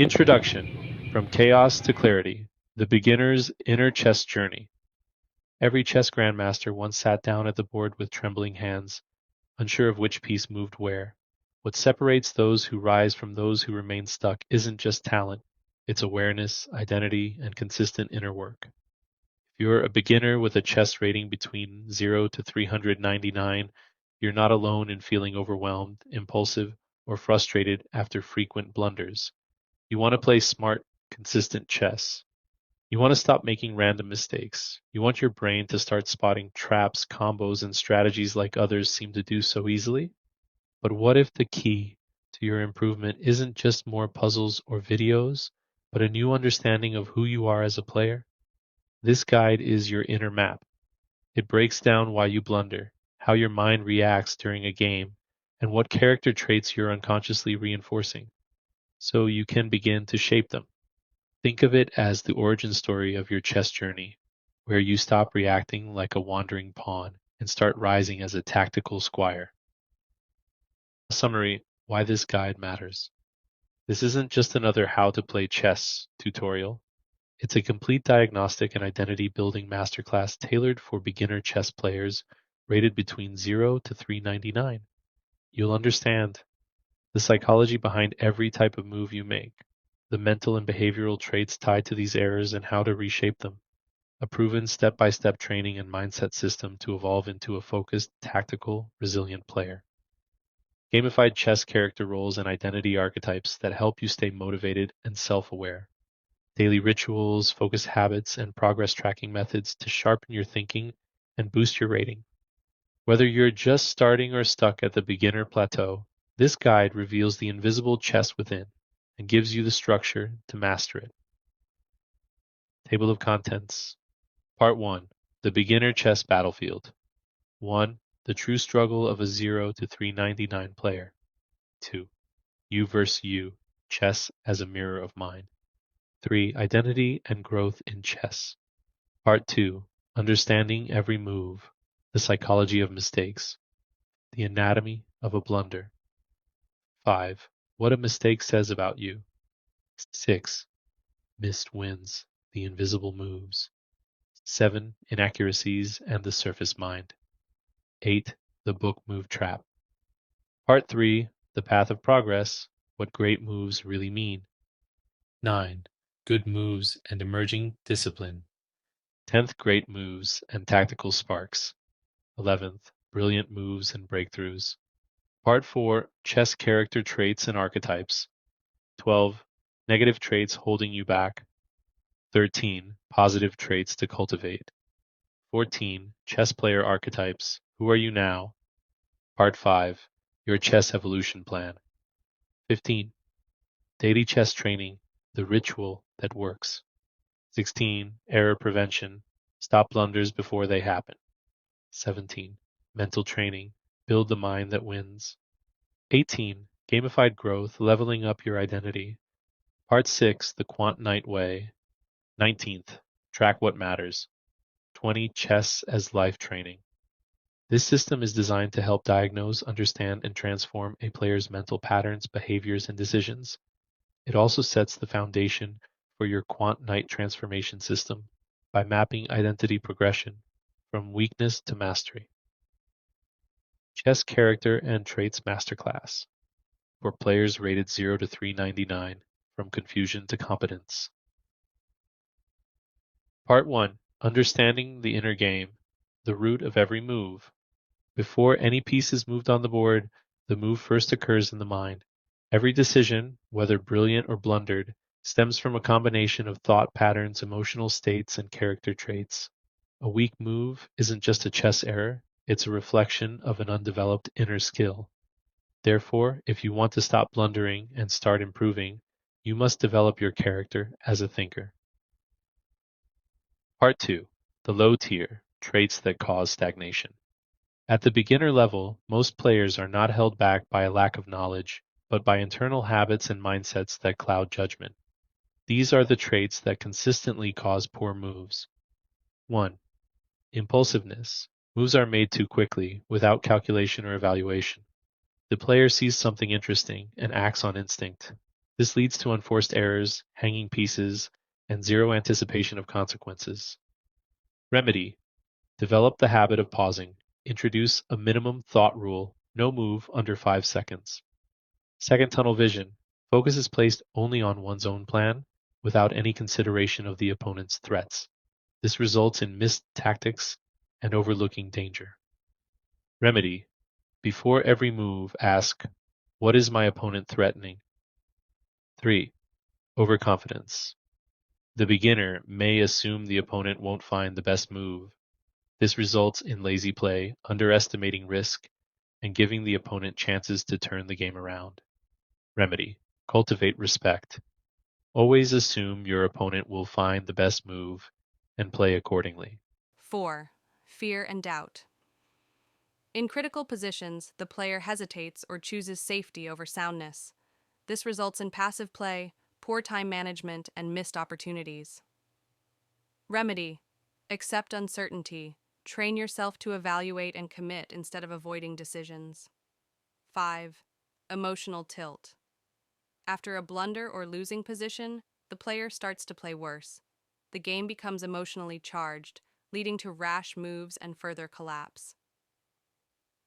Introduction: From Chaos to Clarity, the Beginner's Inner Chess Journey. Every chess grandmaster once sat down at the board with trembling hands, unsure of which piece moved where. What separates those who rise from those who remain stuck isn't just talent, it's awareness, identity, and consistent inner work. If you're a beginner with a chess rating between 0 to 399, you're not alone in feeling overwhelmed, impulsive, or frustrated after frequent blunders. You want to play smart, consistent chess. You want to stop making random mistakes. You want your brain to start spotting traps, combos, and strategies like others seem to do so easily. But what if the key to your improvement isn't just more puzzles or videos, but a new understanding of who you are as a player? This guide is your inner map. It breaks down why you blunder, how your mind reacts during a game, and what character traits you're unconsciously reinforcing, so you can begin to shape them. Think of it as the origin story of your chess journey, where you stop reacting like a wandering pawn and start rising as a tactical squire. Summary: why this guide matters. This isn't just another how to play chess tutorial. It's a complete diagnostic and identity building masterclass tailored for beginner chess players rated between 0 to 399. You'll understand the psychology behind every type of move you make, the mental and behavioral traits tied to these errors and how to reshape them, a proven step-by-step training and mindset system to evolve into a focused, tactical, resilient player. Gamified chess character roles and identity archetypes that help you stay motivated and self-aware. Daily rituals, focus habits, and progress tracking methods to sharpen your thinking and boost your rating. Whether you're just starting or stuck at the beginner plateau, this guide reveals the invisible chess within and gives you the structure to master it. Table of Contents. Part 1. The Beginner Chess Battlefield. 1. The true struggle of a 0 to 399 player. 2. You vs. you, chess as a mirror of mind. 3. Identity and growth in chess. Part 2. Understanding every move, the psychology of mistakes, the anatomy of a blunder. 5. What a mistake says about you. 6. Missed wins, the invisible moves. 7. Inaccuracies and the surface mind. 8. The book move trap. Part 3. The path of progress, what great moves really mean. 9. Good moves and emerging discipline. 10th, great moves and tactical sparks. 11th, brilliant moves and breakthroughs. Part 4. Chess character traits and archetypes. 12. Negative traits holding you back. 13. Positive traits to cultivate. 14. Chess player archetypes. Who are you now? Part 5. Your chess evolution plan. 15. Daily chess training, the ritual that works. 16. Error prevention. Stop blunders before they happen. 17. Mental training. Build the mind that wins. 18. Gamified growth, leveling up your identity. Part 6. The Quant Night Way. 19th. Track what matters. 20. Chess as life training. This system is designed to help diagnose, understand, and transform a player's mental patterns, behaviors, and decisions. It also sets the foundation for your Quant Night transformation system by mapping identity progression from weakness to mastery. Chess Character and Traits Masterclass for players rated 0 to 399, from confusion to competence. Part 1. Understanding the inner game, the root of every move. Before any piece is moved on the board, the move first occurs in the mind. Every decision, whether brilliant or blundered, stems from a combination of thought patterns, emotional states, and character traits. A weak move isn't just a chess error, it's a reflection of an undeveloped inner skill. Therefore, if you want to stop blundering and start improving, you must develop your character as a thinker. Part 2. The low tier, traits that cause stagnation. At the beginner level, most players are not held back by a lack of knowledge, but by internal habits and mindsets that cloud judgment. These are the traits that consistently cause poor moves. 1. Impulsiveness. Moves are made too quickly, without calculation or evaluation. The player sees something interesting and acts on instinct. This leads to unforced errors, hanging pieces, and zero anticipation of consequences. Remedy: develop the habit of pausing. Introduce a minimum thought rule, no move under 5 seconds. Second tunnel vision: focus is placed only on one's own plan, without any consideration of the opponent's threats. This results in missed tactics and overlooking danger. Remedy: before every move, ask, what is my opponent threatening? 3. Overconfidence. The beginner may assume the opponent won't find the best move. This results in lazy play, underestimating risk, and giving the opponent chances to turn the game around. Remedy: cultivate respect. Always assume your opponent will find the best move and play accordingly. 4. Fear and doubt. In critical positions, the player hesitates or chooses safety over soundness. This results in passive play, poor time management, and missed opportunities. Remedy: accept uncertainty. Train yourself to evaluate and commit instead of avoiding decisions. 5. Emotional tilt. After a blunder or losing position, the player starts to play worse. The game becomes emotionally charged, leading to rash moves and further collapse.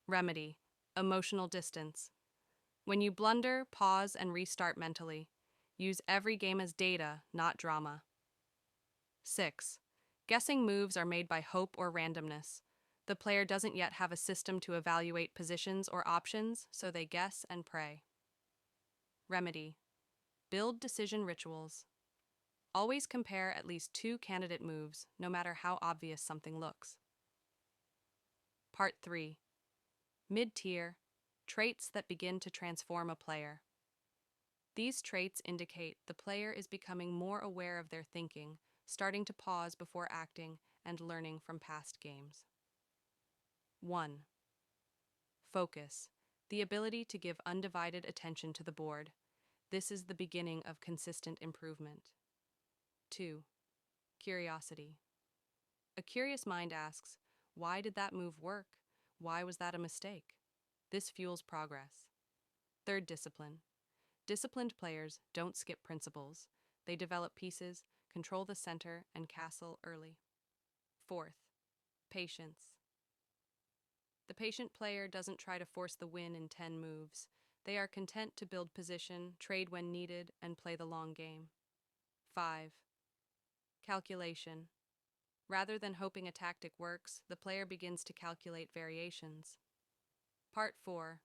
Remedy: emotional distance. When you blunder, pause and restart mentally. Use every game as data, not drama. 6. Guessing moves are made by hope or randomness. The player doesn't yet have a system to evaluate positions or options, so they guess and pray. Remedy: build decision rituals. Always compare at least 2 candidate moves, no matter how obvious something looks. Part 3. Mid-tier, traits that begin to transform a player. These traits indicate the player is becoming more aware of their thinking, starting to pause before acting, and learning from past games. 1. Focus, the ability to give undivided attention to the board. This is the beginning of consistent improvement. 2. Curiosity. A curious mind asks, why did that move work? Why was that a mistake? This fuels progress. 3. Discipline. Disciplined players don't skip principles. They develop pieces, control the center, and castle early. 4. Patience. The patient player doesn't try to force the win in 10 moves. They are content to build position, trade when needed, and play the long game. 5. Calculation. Rather than hoping a tactic works, the player begins to calculate variations. Part 4.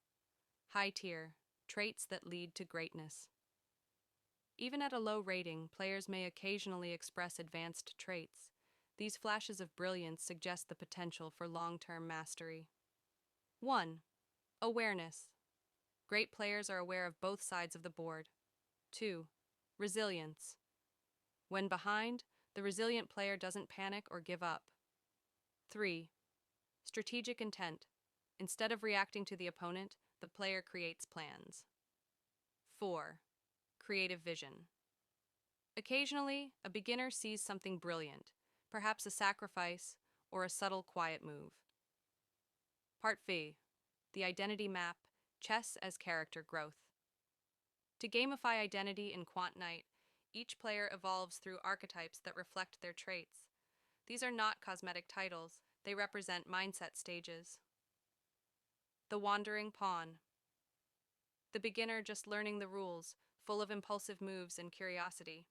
High tier, traits that lead to greatness. Even at a low rating, players may occasionally express advanced traits. These flashes of brilliance suggest the potential for long-term mastery. 1. Awareness. Great players are aware of both sides of the board. 2. Resilience. When behind, the resilient player doesn't panic or give up. 3. Strategic intent. Instead of reacting to the opponent, the player creates plans. 4. Creative vision. Occasionally, a beginner sees something brilliant, perhaps a sacrifice or a subtle quiet move. Part V. The identity map, chess as character growth. To gamify identity in Quant Night, each player evolves through archetypes that reflect their traits. These are not cosmetic titles, they represent mindset stages. The Wandering Pawn. The beginner just learning the rules, full of impulsive moves and curiosity.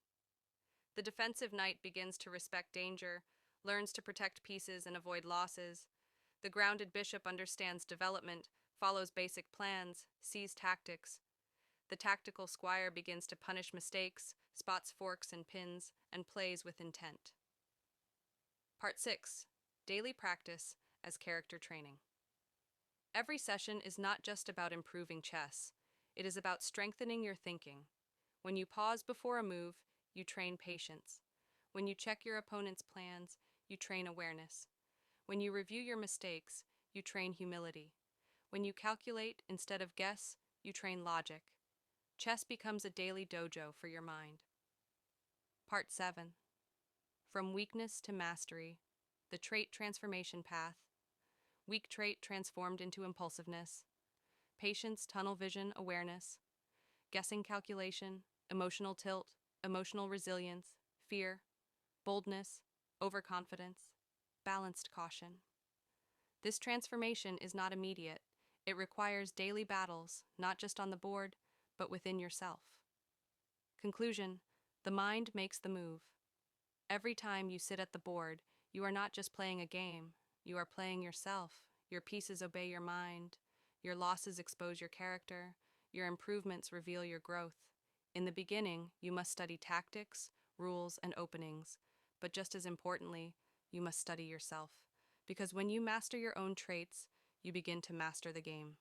The defensive knight begins to respect danger, learns to protect pieces and avoid losses. The grounded bishop understands development, follows basic plans, sees tactics. The tactical squire begins to punish mistakes, spots forks and pins, and plays with intent. Part 6. Daily practice as character training. Every session is not just about improving chess. It is about strengthening your thinking. When you pause before a move, you train patience. When you check your opponent's plans, you train awareness. When you review your mistakes, you train humility. When you calculate instead of guess, you train logic. Chess becomes a daily dojo for your mind. Part 7. From weakness to mastery, the trait transformation path. Weak trait transformed into impulsiveness. Patience, tunnel vision, awareness. Guessing calculation, emotional tilt, emotional resilience, fear, boldness, overconfidence, balanced caution. This transformation is not immediate. It requires daily battles, not just on the board, but within yourself. Conclusion: the mind makes the move. Every time you sit at the board, you are not just playing a game, you are playing yourself. Your pieces obey your mind, your losses expose your character, your improvements reveal your growth. In the beginning, you must study tactics, rules, and openings, but just as importantly, you must study yourself. Because when you master your own traits, you begin to master the game.